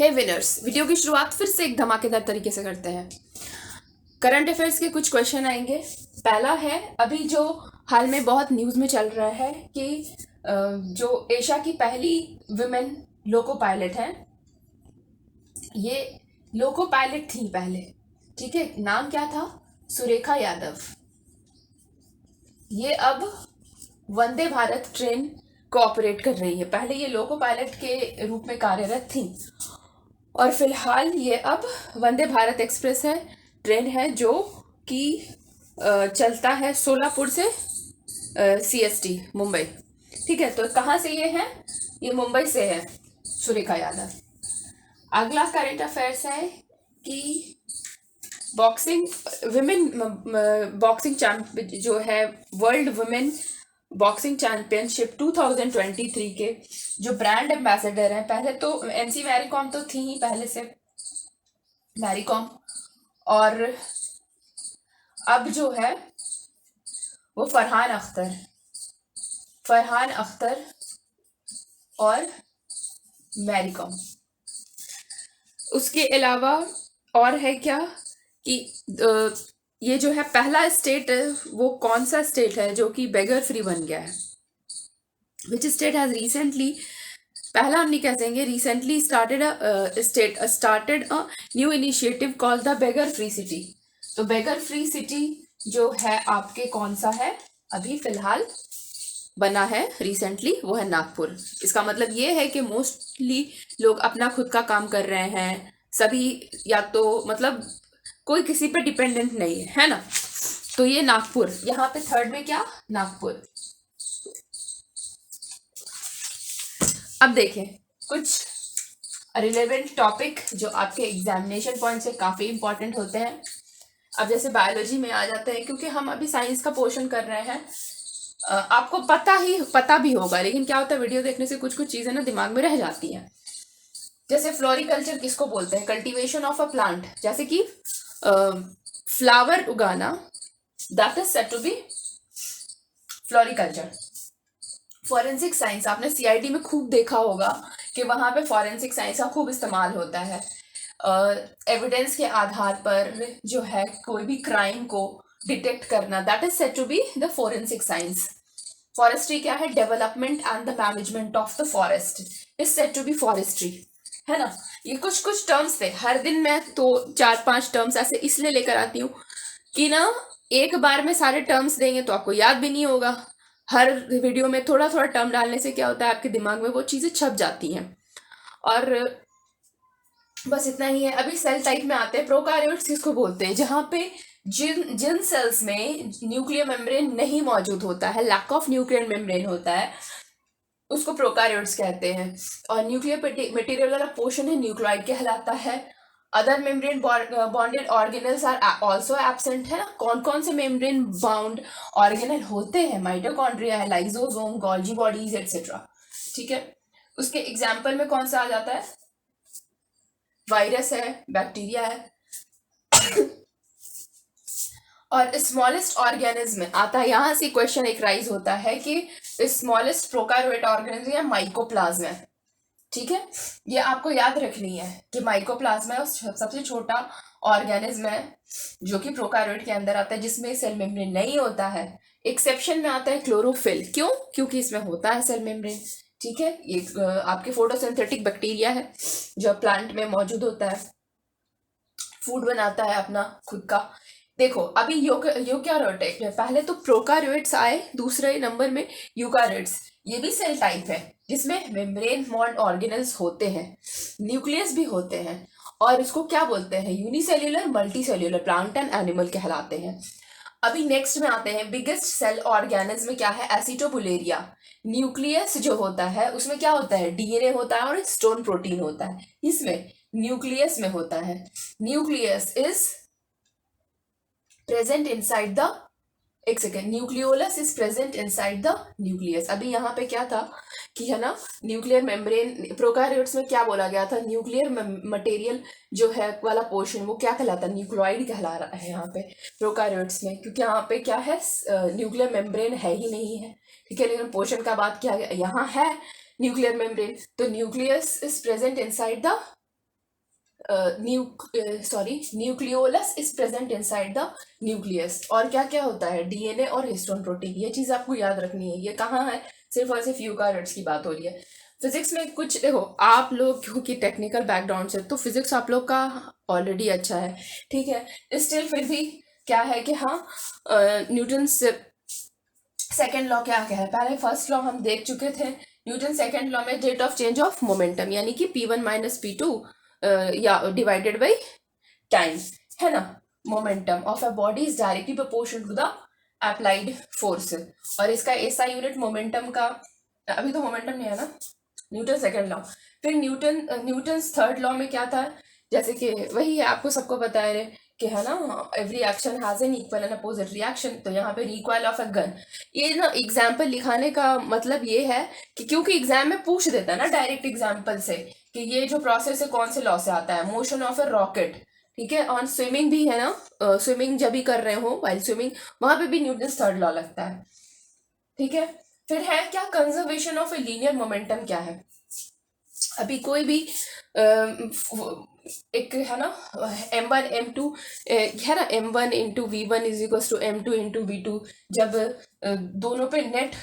हे winners, video की शुरुआत फिर से एक धमाकेदार तरीके से करते हैं। करंट अफेयर्स के कुछ क्वेश्चन आएंगे। पहला है, अभी जो हाल में बहुत न्यूज़ में चल रहा है कि जो एशिया की पहली वुमेन लोको पायलट हैं, ये लोको पायलट थी पहले, ठीक है। नाम क्या था? सुरेखा यादव। ये अब वंदे भारत ट्रेन को ऑपरेट कर रही है। पहले ये लोको पायलट के रूप में कार्यरत थी और फिलहाल ये अब वंदे भारत एक्सप्रेस है, ट्रेन है जो कि चलता है सोलापुर से CST मुंबई, ठीक है। तो कहाँ से ये है? ये मुंबई से है, सुरेखा यादव। अगला करंट अफेयर्स है कि बॉक्सिंग विमेन बॉक्सिंग चैंपियन जो है, वर्ल्ड वुमेन बॉक्सिंग चैंपियनशिप 2023 के जो ब्रांड एम्बेसडर हैं, पहले तो MC मैरी कॉम तो थी ही पहले से, मैरी कॉम, और अब जो है वो फरहान अख्तर और मैरी कॉम। उसके अलावा और है क्या कि ये जो है पहला स्टेट है, वो कौन सा स्टेट है जो कि बेगर फ्री बन गया है? विच स्टेट हैज रिसेंटली, पहला हम नहीं कह देंगे, recently started a new initiative called the beggar free city. तो बेगर फ्री सिटी जो है आपके कौन सा है? अभी फिलहाल बना है रिसेंटली, वो है नागपुर। इसका मतलब ये है कि मोस्टली लोग अपना खुद का काम कर रहे हैं सभी, या तो मतलब कोई किसी पे डिपेंडेंट नहीं है ना। तो ये नागपुर, यहाँ पे थर्ड में क्या? नागपुर। अब देखें कुछ रिलेवेंट टॉपिक जो आपके एग्जामिनेशन पॉइंट से काफी इंपॉर्टेंट होते हैं। अब जैसे बायोलॉजी में आ जाते हैं, क्योंकि हम अभी साइंस का पोर्शन कर रहे हैं। आपको पता भी होगा, लेकिन क्या होता है, वीडियो देखने से कुछ कुछ चीजें ना दिमाग में रह जाती हैं। जैसे फ्लोरिकल्चर किसको बोलते हैं? कल्टीवेशन ऑफ अ प्लांट, जैसे कि फ्लावर उगाना, that is said to be floriculture. Forensic science, आपने CID में खूब देखा होगा कि वहां पे फॉरेंसिक साइंस का खूब इस्तेमाल होता है। एविडेंस के आधार पर जो है कोई भी क्राइम को डिटेक्ट करना, that is said to be the forensic science. Forestry क्या है? Development and the management of the forest is said to be forestry, है ना। ये कुछ कुछ टर्म्स थे, हर दिन मैं तो 4-5 टर्म्स ऐसे इसलिए लेकर आती हूँ कि ना एक बार में सारे टर्म्स देंगे तो आपको याद भी नहीं होगा। हर वीडियो में थोड़ा थोड़ा टर्म डालने से क्या होता है, आपके दिमाग में वो चीजें छप जाती हैं। और बस इतना ही है। अभी सेल टाइप में आते हैं। प्रोकार्योट्स किसको बोलते हैं? जहाँ पे जिन सेल्स में न्यूक्लियर मेम्ब्रेन नहीं मौजूद होता है, लैक ऑफ न्यूक्लियर मेम्ब्रेन होता है, उसको प्रोकार्योट्स कहते हैं। और न्यूक्लियर मटेरियल वाला पोर्शन है न्यूक्लियोइड कहलाता है। Other membrane bonded organelles are also absent, है ना। कौन कौन से मेम्ब्रेन बाउंड ऑर्गेनल होते हैं? माइटोकॉन्ड्रिया है, लाइसोसोम, गोल्जी बॉडीज एक्सेट्रा, ठीक है। उसके एग्जाम्पल में कौन सा आ जाता है? वायरस है, बैक्टीरिया है। और स्मॉलेस्ट ऑर्गेनिज्म आता है, यहां से क्वेश्चन एक राइज होता है कि स्मॉलेस्ट प्रोकार्योट ऑर्गेनिज्म या माइकोप्लाज्मा है, ठीक है। ये आपको याद रखनी है कि माइकोप्लाज्मा सबसे छोटा ऑर्गेनिज्म है जो कि प्रोकार्योट के अंदर आता है, जिसमें सेल मेम्ब्रेन नहीं होता है। एक्सेप्शन में आता है क्लोरोफिल। क्यों? क्योंकि इसमें होता है सेल मेम्ब्रेन, ठीक है। ये आपके फोटोसिंथेटिक बैक्टीरिया है जो प्लांट में मौजूद होता है, फूड बनाता है अपना खुद का। देखो अभी यूकैरियोट, पहले तो प्रोकार्योट्स आए, दूसरे नंबर में यूकैरियोट्स। ये भी सेल टाइप है जिसमें मेम्ब्रेन बॉन्ड ऑर्गेनल्स होते हैं, न्यूक्लियस भी होते हैं, और इसको क्या बोलते हैं? Unicellular multicellular plant and animal कहलाते हैं। अभी नेक्स्ट में आते हैं, बिगेस्ट सेल ऑर्गेनिज्म में क्या है? एसिटोबुलेरिया। न्यूक्लियस जो होता है उसमें क्या होता है? DNA होता है और स्टोन प्रोटीन होता है। इसमें न्यूक्लियस में होता है, nucleus is present inside the, एक second, nucleolus is present inside the nucleus. अभी यहाँ पे क्या था कि, है ना, न्यूक्लियर मेम्ब्रेन, प्रोकार्योट्स में क्या बोला गया था? न्यूक्लियर मटेरियल जो है वाला पोर्शन वो क्या कहलाता है? न्यूक्लियोइड कहला रहा है यहाँ पे प्रोकार्योट्स में, क्योंकि यहाँ पे क्या है? न्यूक्लियर मेम्ब्रेन है ही नहीं है, ठीक है। लेकिन पोर्शन का बात किया गया, यहाँ है न्यूक्लियर मेम्ब्रेन, तो nucleus is present inside the nucleolus is present inside the nucleus. और क्या क्या होता है, डीएनए और हिस्टोन प्रोटीन, ये चीज आपको याद रखनी है। ये कहाँ है, सिर्फ और सिर्फ यूकारियोट्स की बात हो रही है। फिजिक्स में कुछ देखो, आप लोग क्योंकि टेक्निकल बैकग्राउंड से, तो फिजिक्स आप लोग का ऑलरेडी अच्छा है, ठीक है। स्टिल फिर भी क्या है कि हाँ, न्यूटन सेकेंड लॉ क्या है, पहले फर्स्ट लॉ हम देख चुके थे। न्यूटन सेकेंड लॉ में rate of change of momentum यानी कि P1 माइनस P2 या डिवाइडेड बाई टाइम, है ना। Momentum of a body is directly proportional to the applied force. और इसका ऐसा यूनिट मोमेंटम का, अभी तो मोमेंटम नहीं है ना, न्यूटन सेकेंड लॉ। फिर न्यूटन थर्ड लॉ में क्या था, जैसे कि वही है, आपको सबको पता है कि है ना, every action has an equal and opposite reaction. तो यहाँ पे रिकॉइल ऑफ अ गन, ये ना एग्जाम्पल लिखाने का मतलब ये है कि क्योंकि एग्जाम में पूछ देता है ना डायरेक्ट एग्जाम्पल से कि ये जो प्रोसेस है कौन से लॉ से आता है, मोशन ऑफ अ रॉकेट, ठीक है। और स्विमिंग भी है ना, स्विमिंग जब भी कर रहे हो वाइल स्विमिंग, वहां पे भी न्यूटन थर्ड लॉ लगता है, ठीक है। फिर है क्या, conservation of a linear momentum क्या है। अभी कोई भी एक है ना, m1 m2 है ना, m1 into V1 is equal to m2 into V2। जब दोनों पे नेट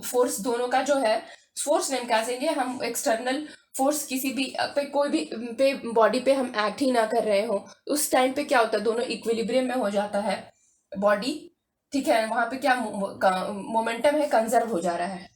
फोर्स दोनों का जो है, फोर्स नेम कह देंगे हम, एक्सटर्नल फोर्स किसी भी पे, कोई भी पे बॉडी पे हम एक्ट ही ना कर रहे हो, उस टाइम पे क्या होता है, दोनों इक्विलिब्रियम में हो जाता है बॉडी, ठीक है। वहां पे क्या मोमेंटम है, कंजर्व हो जा रहा है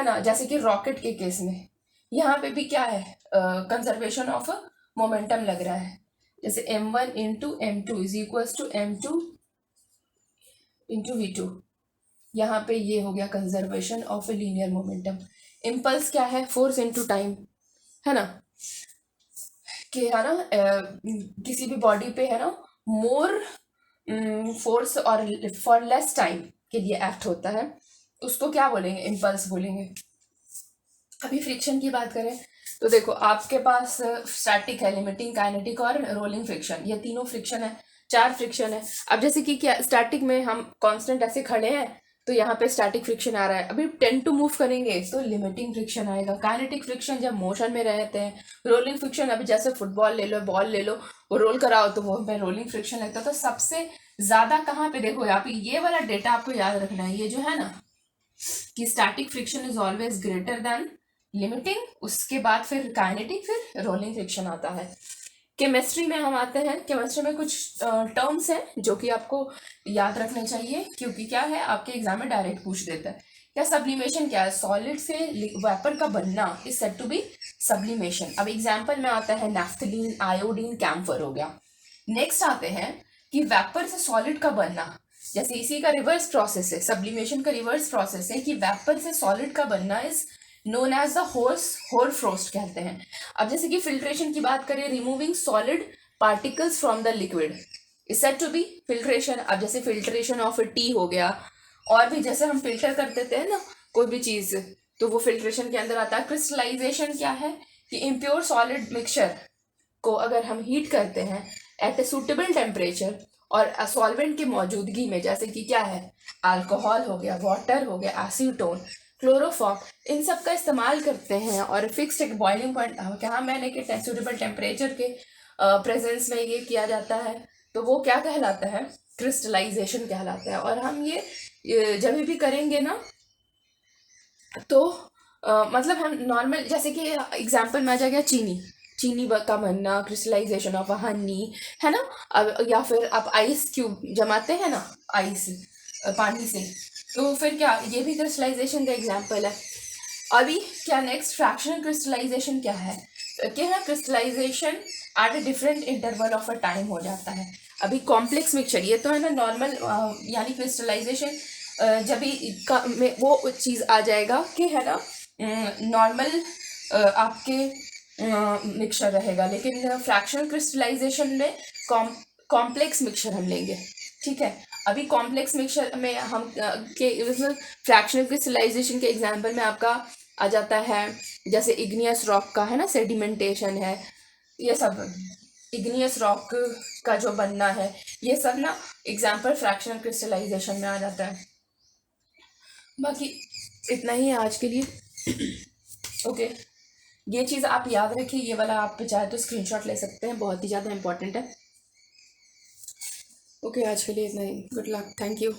ना। जैसे कि रॉकेट के केस में यहाँ पे भी क्या है, कंजर्वेशन ऑफ मोमेंटम लग रहा है। जैसे m1 into M2 is equal to M2 into V2, यहाँ पे ये हो गया conservation of a linear momentum. Impulse क्या है, फोर्स इंटू टाइम, है ना, कि है ना किसी भी बॉडी पे है ना मोर फोर्स और फॉर लेस टाइम के लिए एक्ट होता है, उसको क्या बोलेंगे, इम्पल्स बोलेंगे। अभी फ्रिक्शन की बात करें तो देखो, आपके पास स्टैटिक है, लिमिटिंग, काइनेटिक और रोलिंग फ्रिक्शन, ये तीनों फ्रिक्शन है, चार फ्रिक्शन है। अब जैसे कि क्या, स्टैटिक में हम कांस्टेंट ऐसे खड़े हैं तो यहाँ पे स्टैटिक फ्रिक्शन आ रहा है, अभी 10 टू मूव करेंगे तो लिमिटिंग फ्रिक्शन आएगा। काइनेटिक फ्रिक्शन जब मोशन में रहते हैं। रोलिंग फ्रिक्शन, अभी जैसे फुटबॉल ले लो, बॉल ले लो, वो रोल कराओ तो वो में रोलिंग फ्रिक्शन लगता है। तो सबसे ज्यादा कहाँ पे, देखो यहाँ पे ये वाला डेटा आपको याद रखना है, ये जो है ना कि static friction is always greater than limiting, उसके बाद फिर काइनेटिक, फिर रोलिंग फ्रिक्शन आता है। केमिस्ट्री में हम आते हैं, केमिस्ट्री में कुछ टर्म्स हैं जो कि आपको याद रखने चाहिए, क्योंकि क्या है, आपके एग्जाम में डायरेक्ट पूछ देता है। क्या सब्लिमेशन क्या है, सॉलिड से वेपर का बनना is said to be sublimation. अब एग्जाम्पल में आता है नैफ्थलीन, आयोडीन, कैम्फर हो गया। नेक्स्ट आते हैं कि वेपर से सॉलिड का बनना, जैसे इसी का रिवर्स प्रोसेस है, सब्लिमेशन का रिवर्स प्रोसेस है कि वेपर से सॉलिड का बनना is known as the hoarfrost कहते हैं। अब जैसे कि फिल्ट्रेशन की बात करें, removing solid particles from the liquid is said to be filtration. अब जैसे फिल्ट्रेशन ऑफ टी हो गया, और भी जैसे हम फिल्टर कर देते हैं ना कोई भी चीज, तो वो फिल्ट्रेशन के अंदर आता है। क्रिस्टलाइजेशन क्या है कि इम्प्योर सॉलिड मिक्सचर को अगर हम हीट करते हैं एट ए सुटेबल टेम्परेचर और सॉल्वेंट की मौजूदगी में, जैसे कि क्या है, अल्कोहल हो गया, वाटर हो गया, एसीटोन, क्लोरोफॉर्म, इन सब का इस्तेमाल करते हैं और फिक्स्ड एक बॉइलिंग पॉइंट कहाँ मैंने कि सुटेबल टेम्परेचर के प्रेजेंस में ये किया जाता है, तो वो क्या कहलाता है, क्रिस्टलाइजेशन कहलाता है। और हम ये जब भी करेंगे ना तो मतलब हम नॉर्मल, जैसे कि एग्जाम्पल में आ जाएगा चीनी का बनना, क्रिस्टलाइजेशन ऑफ हनी, है ना। अब या फिर आप आइस क्यूब जमाते हैं ना, आइस पानी से, तो फिर क्या, ये भी क्रिस्टलाइजेशन का एग्जाम्पल है। अभी क्या नेक्स्ट, फ्रैक्शनल क्रिस्टलाइजेशन क्या है, क्या है, crystallization at a different interval of a time हो जाता है। अभी कॉम्प्लेक्स मिक्सचर, ये तो है ना नॉर्मल, यानी क्रिस्टलाइजेशन जब भी में वो चीज़ आ जाएगा कि है ना नॉर्मल आपके मिक्सचर रहेगा, लेकिन फ्रैक्शनल क्रिस्टलाइजेशन में कॉम्प्लेक्स मिक्सचर हम लेंगे, ठीक है। अभी कॉम्प्लेक्स मिक्सचर में हम के फ्रैक्शनल क्रिस्टलाइजेशन के एग्जांपल में आपका आ जाता है, जैसे इग्नियस रॉक का है ना सेडिमेंटेशन है, ये सब इग्नियस रॉक का जो बनना है, ये सब ना एग्जांपल फ्रैक्शनल क्रिस्टलाइजेशन में आ जाता है। बाकी इतना ही है आज के लिए, ओके। ये चीज़ आप याद रखिए, ये वाला आप चाहे तो स्क्रीनशॉट ले सकते हैं, बहुत ही ज़्यादा इंपॉर्टेंट है। ओके, आज के लिए इतना ही। Good luck, thank you.